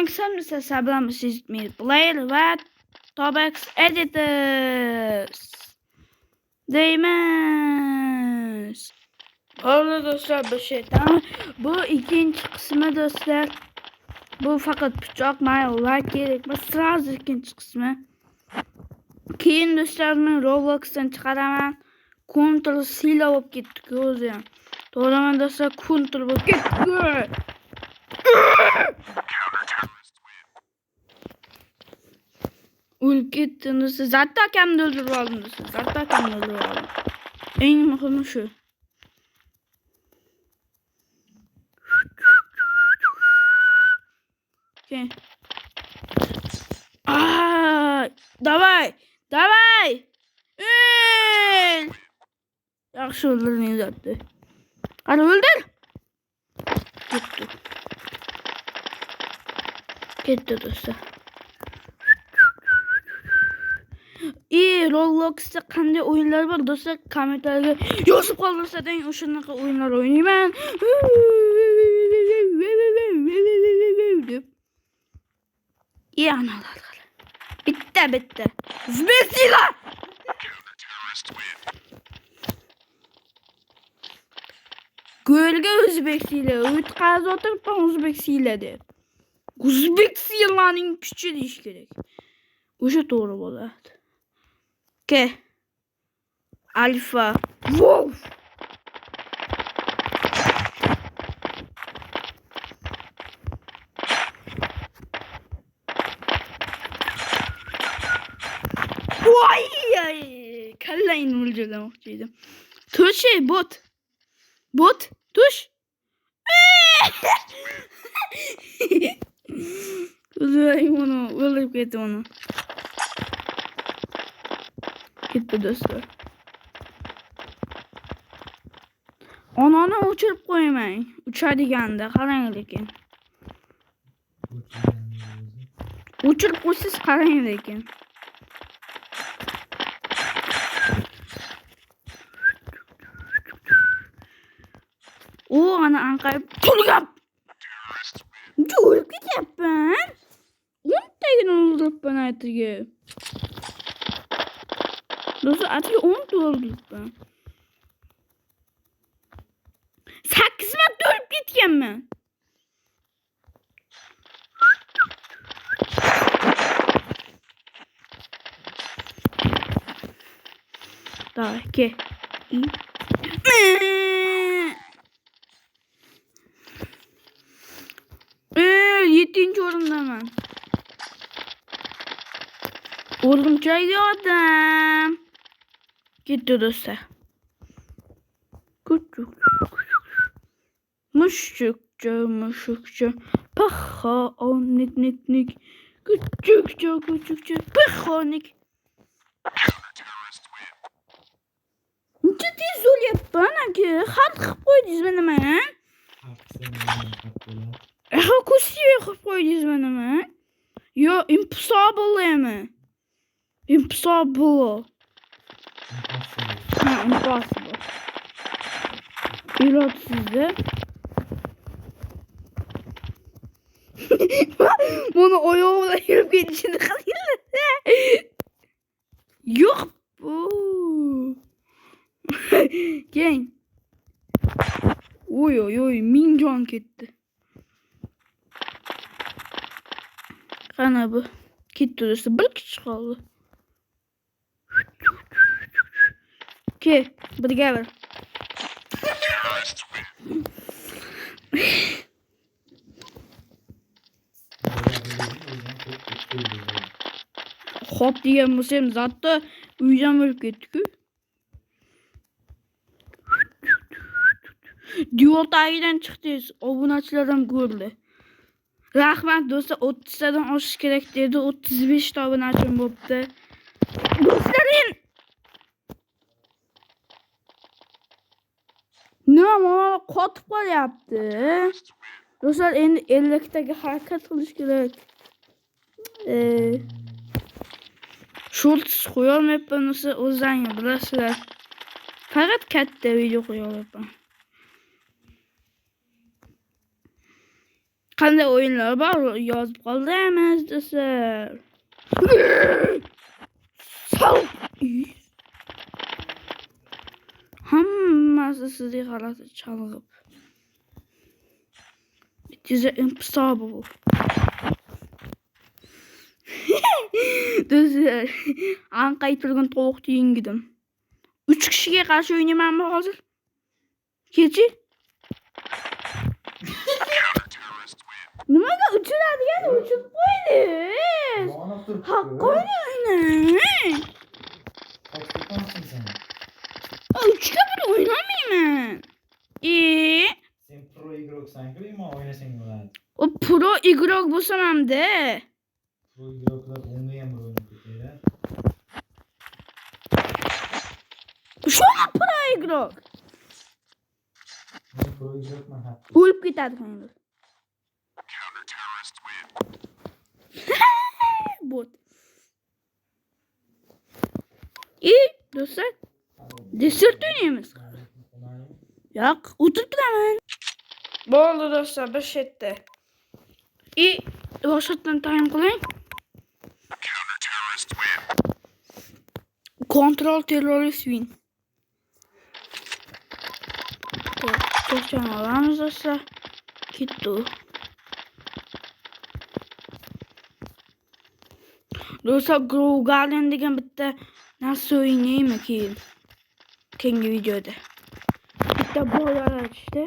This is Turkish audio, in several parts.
Yomon qilsa sabramisiz player va Tobex editors deymiz. Bo'ldi do'stlar, bir şey tamam. Bu ikinci qismi do'stlar. Bu faqat pichoq maylar kerak. Sразу ikinci qismi. Keyin do'stlar men Robloxdan chiqaraman. Ctrl sila bo'lib ketdi o'zi ham. To'g'riman do'stlar, Ctrl bo'lib ketdi. O'lib ketdi do'stlar. Zatta akamni o'ldirib oldim do'stlar. Zatta akamni o'ldirib oldim. Eng muhimi shu. Okay. Давай! Давай! Yaxshi o'ldirding zatta. Qani o'ldir. Ketdi. Ketdi do'stlar. Robloxda qanday o'yinlar bor do'stlar, kommentarga yozib qoldirsangiz, o'shanaqa o'yinlar o'ynayman. Analar. Bitta. Zbesila! Gölge O'zbeksila, o'tqazib o'tiribman O'zbeksila deb. O'zbeksilaning kuchi deyish kerak. O'sha to'g'ri bo'ladi. Ke. Alfa. Wolf. Voy! Kallayni o'ldirmoqchi edim. Tush, bot, tush. O'zim uni o'ldirib ketdim uni. Ketdi do'stlar. Onani o'chirib qo'ymang. Uchadiganda qarang lekin. O'chirib qo'ysiz qarang lekin. Ana anqayib turgab. O'lib ketyapman. 10 tagini o'ldiribman aytiga. Do'stlar, aytiga 10 ta o'ldiribman. 8 marta o'lib ketganman. Давай, ke. 7-chi o'rindaman. O'rgimchak odam. Ketdi do'stlar. Mushukcha. Paha, nik. Kuchukcha. Pahonik. Nima tez o'lyapman aka? Xalq qilib qo'ydingizmi nima? Ko'siga qo'yib qo'ydingizmi nima? Yo, impossible. Impossible. Irodsizda. Buni oyoq bilan yurib ketishini qilinglar. Yo'q bu. Keng. Oy, ming jon ketdi. Qana bu. Ketdi do'stlar, bir kishi qoldi. Ke, birga bir. Hop degan bo'lsam, zatta uydan o'lib ketdi-ku. Diyor tagidan chiqdingiz, obunachilar ham ko'rdi. Rahmat do'stlar, 30 tadan oshish kerak dedi. 35 ta obunachim bo'pti. Do'stlarim, nima qotib qolyapti? Do'stlar, endi 50 taga harakat qilish kerak. Shorts qo'yolmayapman, o'zlaringiz bilasizlar. Faqat katta video qo'yolmayapman. Qanday o'yinlar bor yozib qoldiramiz do'stlar. Hammasi sizga qarata chalg'ib. It is impossible. Do'stlar, anqay turgan tovuqni yengidim. 3 kishiga qarshi o'ynaymanmi hozir? Kechi? Nimaga uchiradigan uchib qo'ydi? Haqqoni o'ynang. Uchga bir o'ynamayman. Sen pro igroksan-ku, ima o'ynasang bo'ladi. O pro igrok bo'lsam hamda. Pro igroklar o'nga ham o'ynab ketadi. Shu pro igrok. Men pro igrokman ha. O'lib ketadi endi. Bot. Do'stlar, desert o'ynaymiz. Yo'q, o'tirib turaman. Bo'ldi do'stlar, bir shetda. Boshqatdan tayin qiling. Control terrorist win. To'xtan olamiz do'stlar. Ketdi. Do'stlar, Grow Garden degan bitta narsa o'ynaymi keyin? Keyingi videoda. Bitta bolalar işte.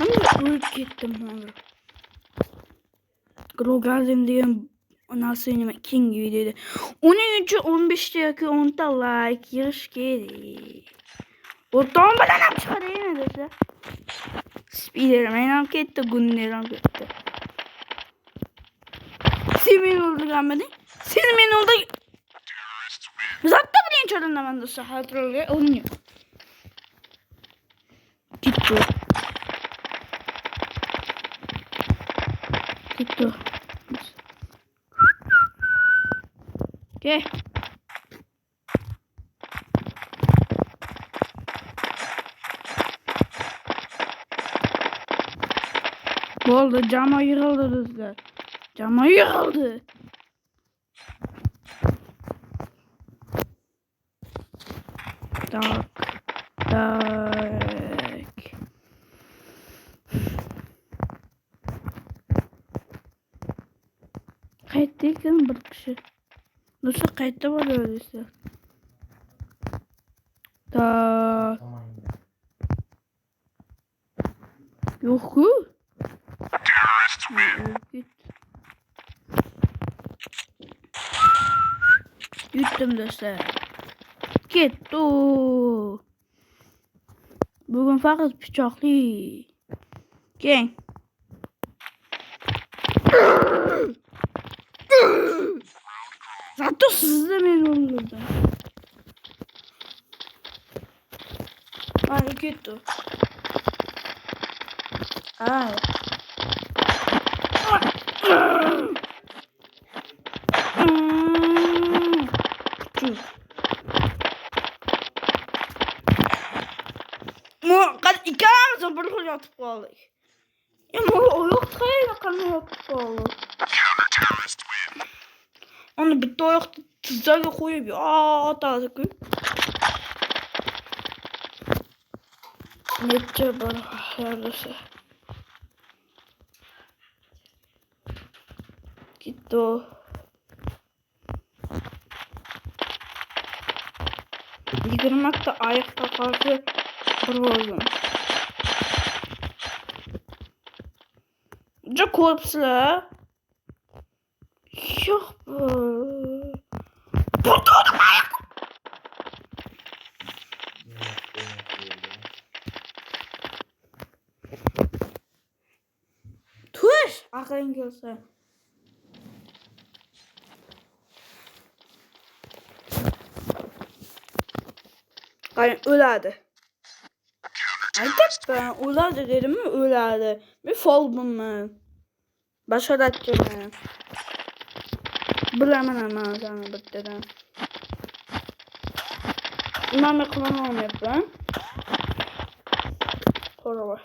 Ama öldü gittim abi. Grow Garden degan narsa o'ynayman keyingi videoda. Uning uchun 15 yoki 10 ta like yig'ish kerak. O'rtoq bilan ham chiqaraymi do'stlar? Spiderman ham ketdi, Gunner ham ketdi. Sen meni o'ldirganmiding? Sen meni o'ldirgan. Zatta birinchi o'rindaman do'stlar, xatirga o'ynayman. Ketdi. Ketdi. Okey. Bo'ldi, jamoa yig'ildi do'stlar. Jamoa yig'ildi. Tak. Qaytdikmi bir kishi? Do'stlar, qaytda bo'ladi do'stlar. Tak. Yo'q-ku. Yutdim do'stlar. Ketdi. Bugun faqat pichoqli. Keng. Zato sizni meni o'ldirdi. Mana ketdi. Ay. İkimiz de burada yatıp kaldık. Ama o yok hayır kanı yatıp kaldık. Onu bir de ayakta tuzlarla koyuyor. Atardık. Nece bana neredeyse. Gitti o. Yıkırmak da ayakta kaldı. Bravo. Çok korpsla. Yok bu. Burada oğlum ayak. Tuş. Aklın gelse. Yani öyleydi. Artık ben öyleydi dedim mi öyleydi. Bir foldum ben. Başarattım ben. Bilaman ama sana bittidan. Nima qilaman olmayapman. Qora bak.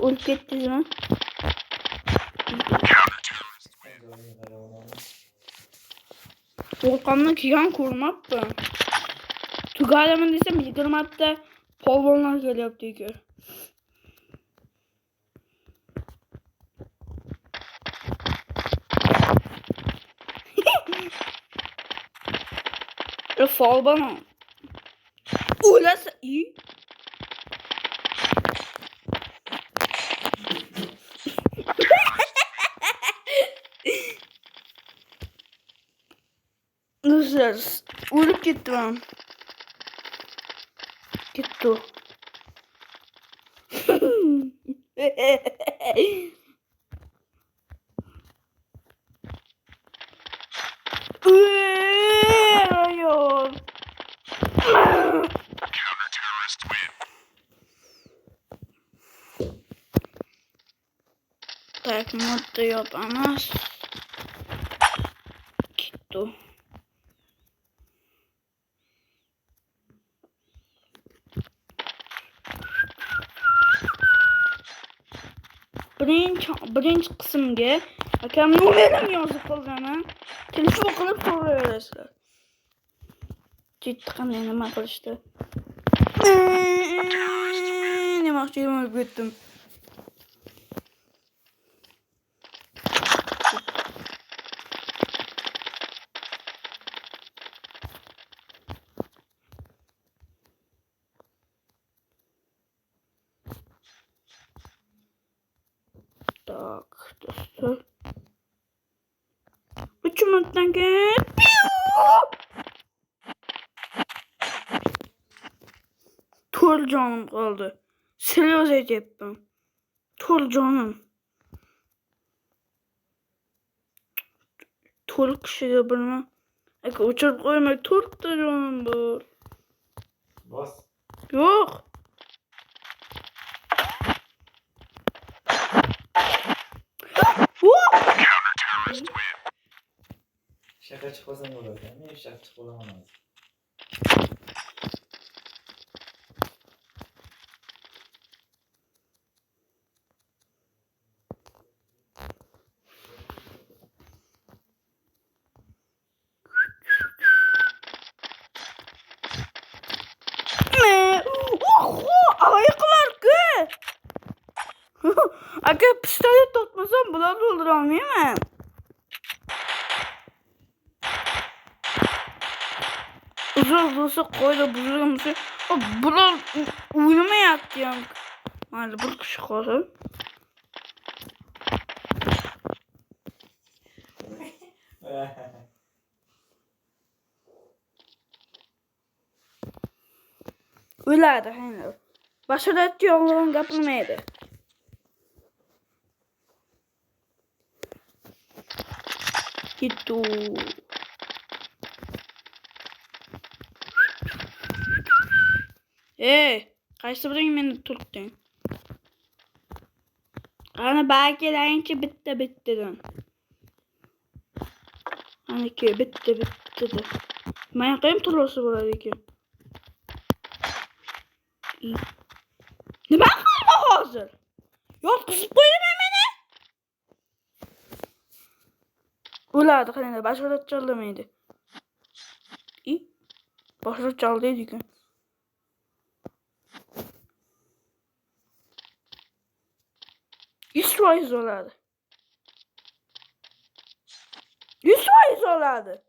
O'lib ketdingizmi? Volkan'ın kiyan kurmaptı. Tugalaman desem 20 ta polvonlar kelyapti ekan. Folbana. O'lasa iyi. Dostlar, o'lib ketdim. Ketdi. Ayol. Tak modda yapamaz. Ketdi. Birinchi qismga akam nomerim yozib qolganman. Telefon qilib so'rayverasizlar. Ketdi qanday nima qilishdi? Demoqchi bo'lib ketdim. Tak, dostlar. 3 minutdan keyin to'rt jonim qoldi. Seryoz aytyapman. To'rt jonim. To'rt kishiga birma. Aka o'chirib qo'ymay 4 ta jonim bor. Bos. Yo'q. Shaka chiqmasam bo'ladi. Men shaka chiqib olaman. Ayıqlar-ku. Aka pistolet tutmasam bularni o'ldira olmayman. Uzun bo'lsa qo'yda buzilmasa, bular o'ynamayapti ham. Mayli, bir kishi qolsin. O'yladi, hayır. Bashoratchi yolg'on gapirmaydi. Ketdi. Qaysi biring meni turtding? Qani bakelayinchi bitta-bittadan. Aniki bitta-bittadan. Men qayim turlasa bo'ladi ekan. Nima qilma hozir? Yotqizib qo'ydimi meni? O'ladi, qaranglar, bashorat chalmaydi. Bashorat chaldi ekan. %100 oladi. 100% oladi.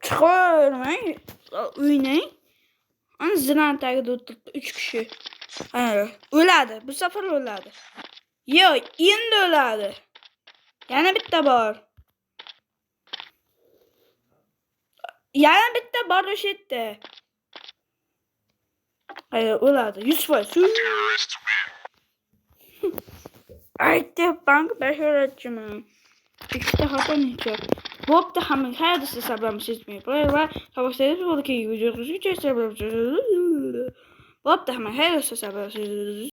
Çıqavermang. O'ynang. Ana zinan tagida o'tiribdi 3 kishi. O'ladi. Bu safar o'ladi. Yo'q, endi o'ladi. Yana bitta bor. Yana bitta bor o'sha yerda. O'ladi. 100%. Aytyapman, bashoratchiman. Ikkita xato necha. Bo'pti, hamma xayr desa sababsiz va tavakkalsiz bo'lib keyin bo'pti, hamma xayr desa sababsiz